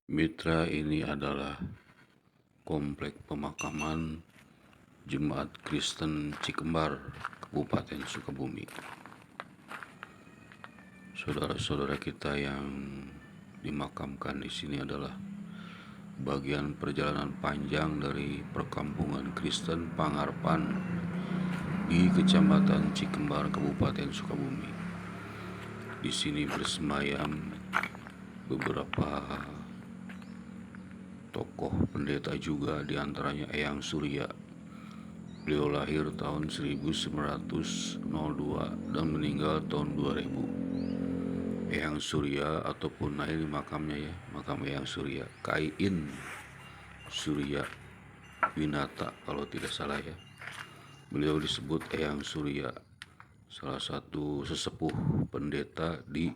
Mitra ini adalah komplek pemakaman Jemaat Kristen Cikembar, Kabupaten Sukabumi. Saudara-saudara kita yang dimakamkan di sini adalah bagian perjalanan panjang dari perkampungan Kristen Pangarpan di Kecamatan Cikembar, Kabupaten Sukabumi. Di sini bersemayam beberapa tokoh pendeta juga, diantaranya Eyang Surya. Beliau lahir tahun 1902 dan meninggal tahun 2000. Eyang Surya ataupun ini makamnya ya, makam Eyang Surya, Kaiin Surya Winata kalau tidak salah ya. Beliau disebut Eyang Surya, salah satu sesepuh pendeta di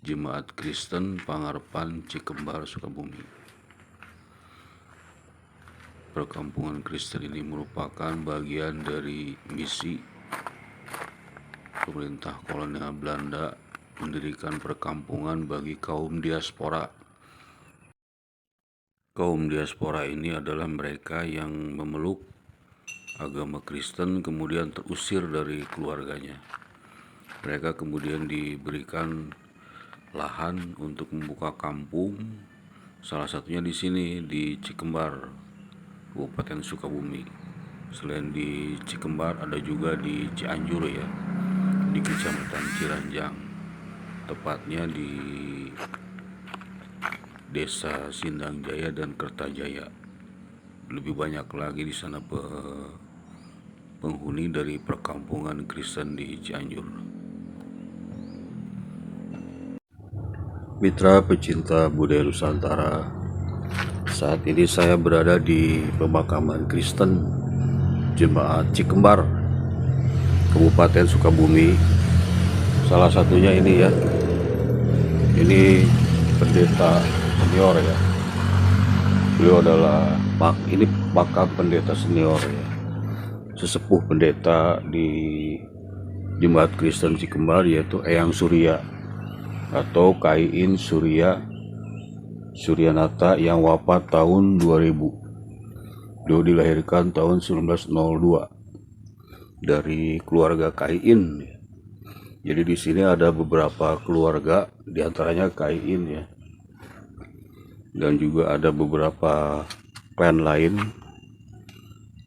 Jemaat Kristen Pangarpan Cikembar, Sukabumi. Perkampungan Kristen ini merupakan bagian dari misi pemerintah kolonial Belanda mendirikan perkampungan bagi kaum diaspora. Kaum diaspora ini adalah mereka yang memeluk agama Kristen kemudian terusir dari keluarganya. Mereka kemudian diberikan lahan untuk membuka kampung, salah satunya di sini di Cikembar, Kabupaten Sukabumi. Selain di Cikembar ada juga di Cianjur ya, di Kecamatan Ciranjang, tepatnya di Desa Sindang Jaya dan Kertajaya. Lebih banyak lagi di sana penghuni dari perkampungan Kristen di Cianjur. Mitra pecinta budaya Nusantara, saat ini saya berada di pemakaman Kristen Jemaat Cikembar, Kabupaten Sukabumi. Salah satunya ini ya, ini pendeta senior ya. Beliau adalah ini makam pendeta senior ya, sesepuh pendeta di Jemaat Kristen Cikembar, yaitu Eyang Surya atau Kaiin Surya Suryanata yang wafat tahun 2000. Beliau dilahirkan tahun 1902 dari keluarga Kaiin. Jadi di sini ada beberapa keluarga, diantaranya Kaiin ya, dan juga ada beberapa klan lain.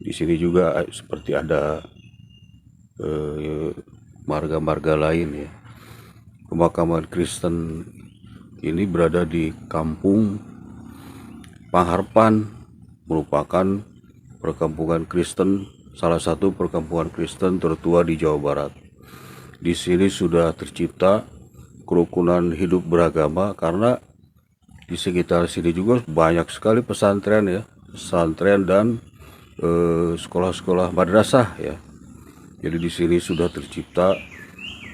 Di sini juga seperti ada marga-marga lain ya. Pemakaman Kristen ini berada di Kampung Pangarpan, merupakan perkampungan Kristen, salah satu perkampungan Kristen tertua di Jawa Barat. Di sini sudah tercipta kerukunan hidup beragama karena di sekitar sini juga banyak sekali pesantren ya, pesantren dan sekolah-sekolah madrasah ya. Jadi di sini sudah tercipta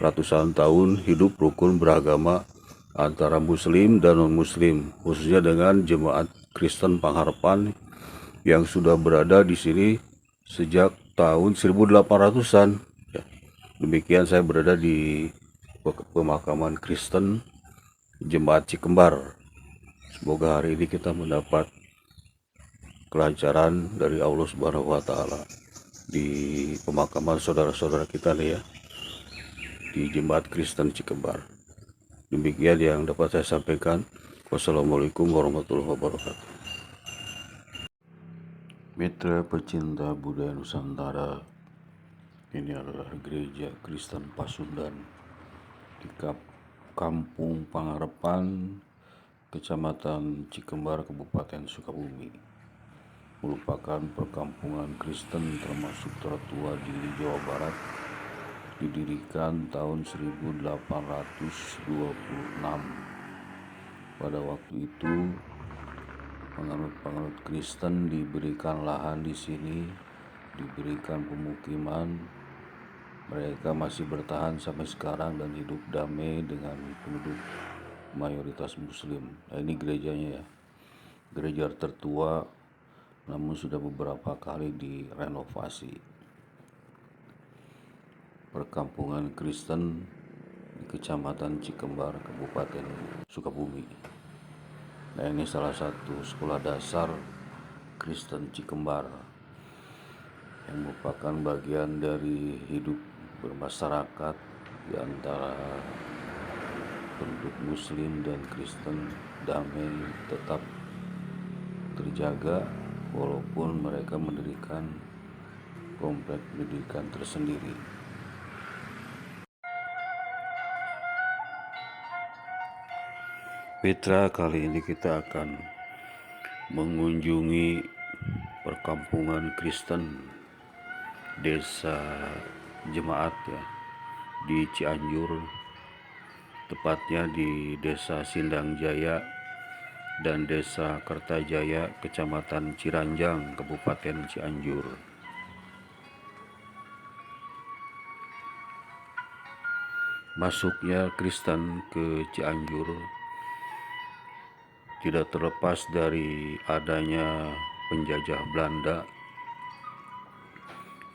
ratusan tahun hidup rukun beragama antara Muslim dan non-Muslim, khususnya dengan Jemaat Kristen Pangarpan yang sudah berada di sini sejak tahun 1800-an. Ya. Demikian saya berada di pemakaman Kristen Jemaat Cikembar. Semoga hari ini kita mendapat kelancaran dari Allah Subhanahu wa Ta'ala di pemakaman saudara-saudara kita nih ya, di Jemaat Kristen Cikembar. Demikian yang dapat saya sampaikan. Wassalamualaikum warahmatullahi wabarakatuh. Mitra pecinta budaya Nusantara, ini adalah Gereja Kristen Pasundan di Kampung Pangarpan, Kecamatan Cikembar, Kabupaten Sukabumi. Merupakan perkampungan Kristen termasuk tertua di Jawa Barat, didirikan tahun 1826. Pada waktu itu penganut-penganut Kristen diberikan lahan di sini, diberikan pemukiman. Mereka masih bertahan sampai sekarang dan hidup damai dengan penduduk mayoritas Muslim. Nah, ini gerejanya ya, gereja tertua, namun sudah beberapa kali direnovasi. Perkampungan Kristen di Kecamatan Cikembar, Kabupaten Sukabumi. Nah, ini salah satu sekolah dasar Kristen Cikembar yang merupakan bagian dari hidup bermasyarakat di antara penduduk Muslim dan Kristen. Damai tetap terjaga walaupun mereka mendirikan komplek pendidikan tersendiri. Mitra, kali ini kita akan mengunjungi perkampungan Kristen Desa Jemaat ya, di Cianjur, tepatnya di Desa Sindang Jaya dan Desa Kertajaya, Kecamatan Ciranjang, Kabupaten Cianjur. Masuknya Kristen ke Cianjur tidak terlepas dari adanya penjajah Belanda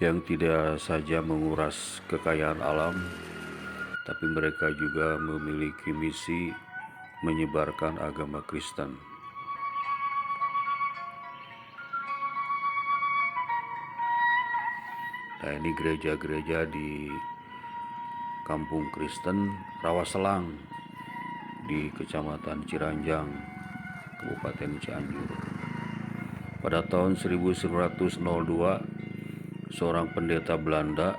yang tidak saja menguras kekayaan alam, tapi mereka juga memiliki misi menyebarkan agama Kristen. Nah, ini gereja-gereja di Kampung Kristen Rawaselang di Kecamatan Ciranjang, Kabupaten Cianjur. Pada tahun 1902, seorang pendeta Belanda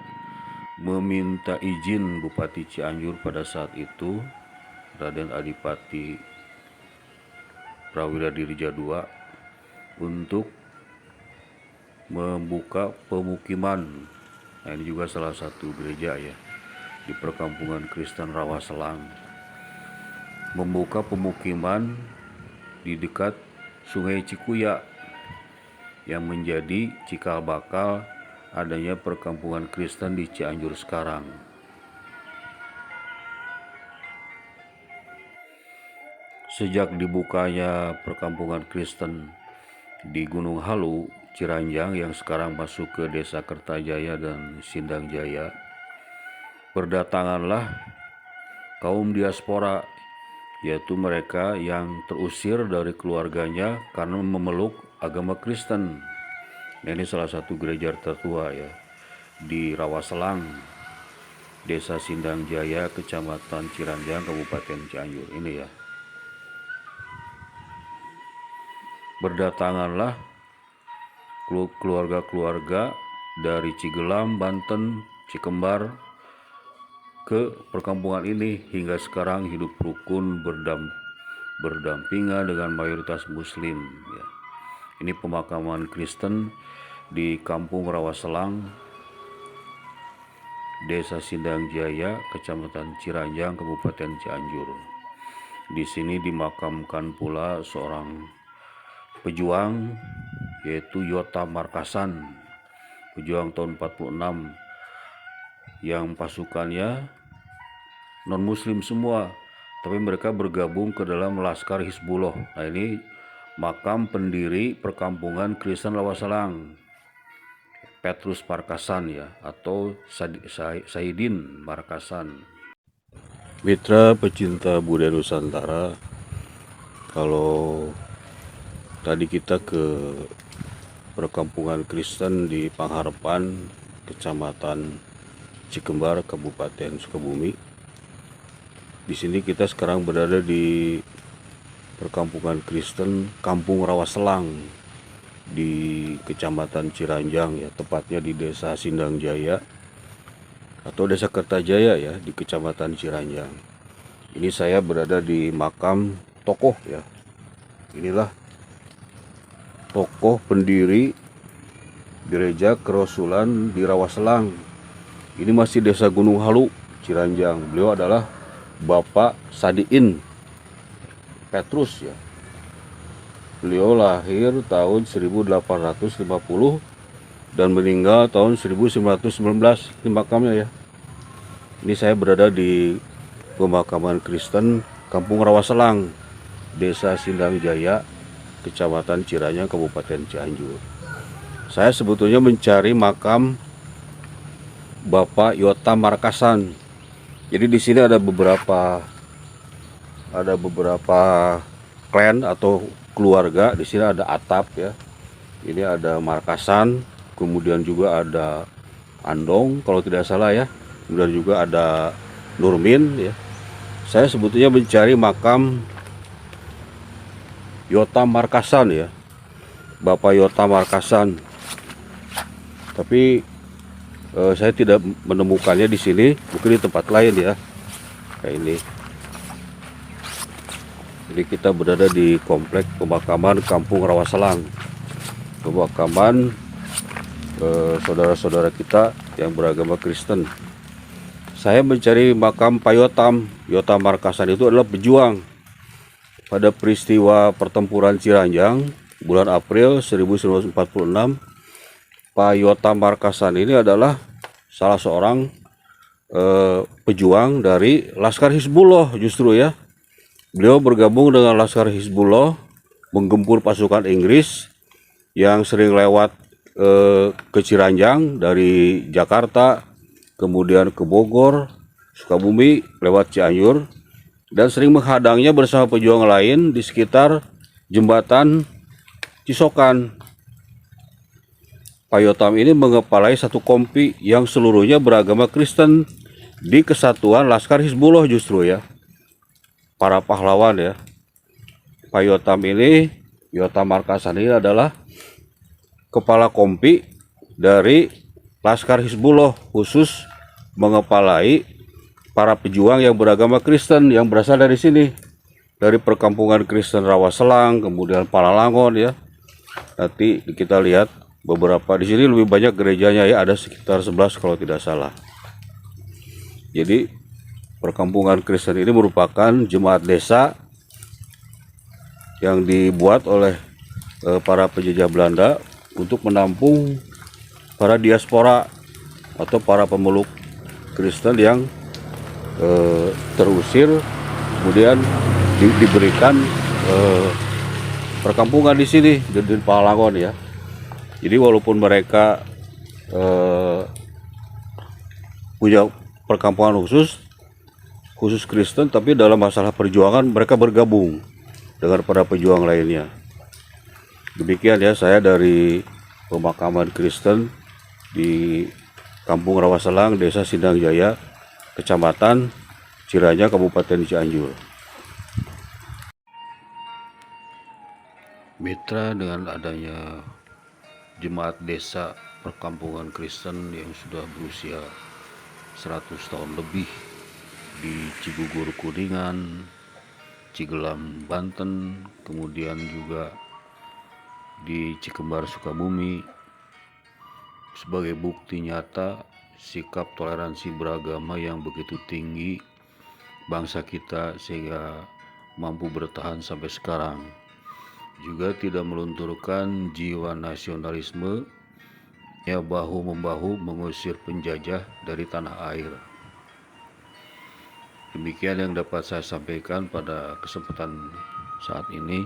meminta izin Bupati Cianjur pada saat itu, Raden Adipati Prawira Dirja II, untuk membuka pemukiman. Nah, ini juga salah satu gereja ya, di perkampungan Kristen Rawaselang. Membuka pemukiman di dekat Sungai Cikuya yang menjadi cikal bakal adanya perkampungan Kristen di Cianjur sekarang. Sejak dibukanya perkampungan Kristen di Gunung Halu, Ciranjang yang sekarang masuk ke Desa Kertajaya dan Sindang Jaya, berdatanganlah kaum diaspora, yaitu mereka yang terusir dari keluarganya karena memeluk agama Kristen. Nah, ini salah satu gereja tertua ya, di Rawaselang, Desa Sindang Jaya, Kecamatan Ciranjang, Kabupaten Cianjur ini ya. Berdatanganlah keluarga-keluarga dari Cigelam, Banten, Cikembar ke perkampungan ini, hingga sekarang hidup rukun berdampingan dengan mayoritas Muslim ya. Ini pemakaman Kristen di Kampung Rawaselang, Desa Sindang Jaya, Kecamatan Ciranjang, Kabupaten Cianjur. Di sini dimakamkan pula seorang pejuang, yaitu Yota Markasan, pejuang tahun 46, yang pasukannya non-muslim semua, tapi mereka bergabung ke dalam Laskar Hizbullah. Nah, ini makam pendiri perkampungan Kristen Rawaselang, Petrus Markasan ya, atau Saidin Markasan. Mitra pecinta budaya Nusantara, kalau tadi kita ke perkampungan Kristen di Pangharapan, Kecamatan Cikembar, Kabupaten Sukabumi. Di sini kita sekarang berada di perkampungan Kristen Kampung Rawaselang di Kecamatan Ciranjang ya, tepatnya di Desa Sindang Jaya atau Desa Kertajaya ya, di Kecamatan Ciranjang. Ini saya berada di makam tokoh ya. Inilah tokoh pendiri gereja Kerasulan di Rawaselang. Ini masih Desa Gunung Halu, Ciranjang. Beliau adalah Bapak Sadiin Petrus ya. Beliau lahir tahun 1850 dan meninggal tahun 1919 di makamnya ya. Ini saya berada di pemakaman Kristen Kampung Rawaselang, Desa Sindang Jaya, Kecamatan Ciranjang, Kabupaten Cianjur. Saya sebetulnya mencari makam Bapak Yota Markasan. Jadi di sini ada beberapa klan atau keluarga. Di sini ada atap ya. Ini ada markasan, kemudian juga ada andong kalau tidak salah ya. Kemudian juga ada Nurmin ya. Saya sebetulnya mencari makam Yotam Markasan ya, Bapak Yotam Markasan. Tapi saya tidak menemukannya di sini, mungkin di tempat lain ya. Kayak ini. Jadi kita berada di komplek pemakaman Kampung Rawaselang, pemakaman saudara-saudara kita yang beragama Kristen. Saya mencari makam Pak Yotam. Yotam Markasan itu adalah pejuang pada peristiwa pertempuran Ciranjang bulan April 1946. Pak Yotam Markasan ini adalah salah seorang pejuang dari Laskar Hizbullah justru ya. Beliau bergabung dengan Laskar Hizbullah, menggempur pasukan Inggris yang sering lewat ke Ciranjang dari Jakarta, kemudian ke Bogor, Sukabumi, lewat Cianjur, dan sering menghadangnya bersama pejuang lain di sekitar jembatan Cisokan. Pak Yotam ini mengepalai satu kompi yang seluruhnya beragama Kristen di Kesatuan Laskar Hizbullah justru ya. Para pahlawan ya. Pak Yotam ini, Yotam Markasan ini adalah kepala kompi dari Laskar Hizbullah, khusus mengepalai para pejuang yang beragama Kristen yang berasal dari sini, dari perkampungan Kristen Rawaselang, kemudian Palalangon ya. Nanti kita lihat beberapa di sini, lebih banyak gerejanya ya, ada sekitar 11 kalau tidak salah. Jadi perkampungan Kristen ini merupakan jemaat desa yang dibuat oleh para penjajah Belanda untuk menampung para diaspora atau para pemeluk Kristen yang terusir, kemudian diberikan perkampungan di sini di Palalangon ya. Jadi walaupun mereka punya perkampungan khusus Kristen, tapi dalam masalah perjuangan mereka bergabung dengan para pejuang lainnya. Demikian ya, saya dari pemakaman Kristen di Kampung Rawaselang, Desa Sindang Jaya, Kecamatan Ciranjang, Kabupaten Cianjur. Mitra dengan adanya jemaat desa perkampungan Kristen yang sudah berusia 100 tahun lebih di Cigugur Kuningan, Cigelam Banten, kemudian juga di Cikembar Sukabumi, sebagai bukti nyata sikap toleransi beragama yang begitu tinggi bangsa kita sehingga mampu bertahan sampai sekarang. Juga tidak melunturkan jiwa nasionalisme ya, bahu-membahu mengusir penjajah dari tanah air. Demikian yang dapat saya sampaikan pada kesempatan saat ini.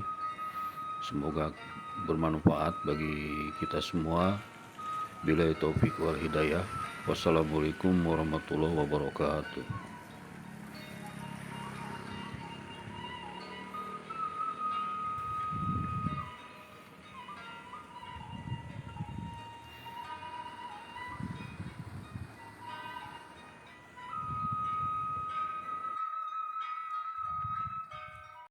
Semoga bermanfaat bagi kita semua. Billahi taufik wal hidayah. Wassalamualaikum warahmatullahi wabarakatuh.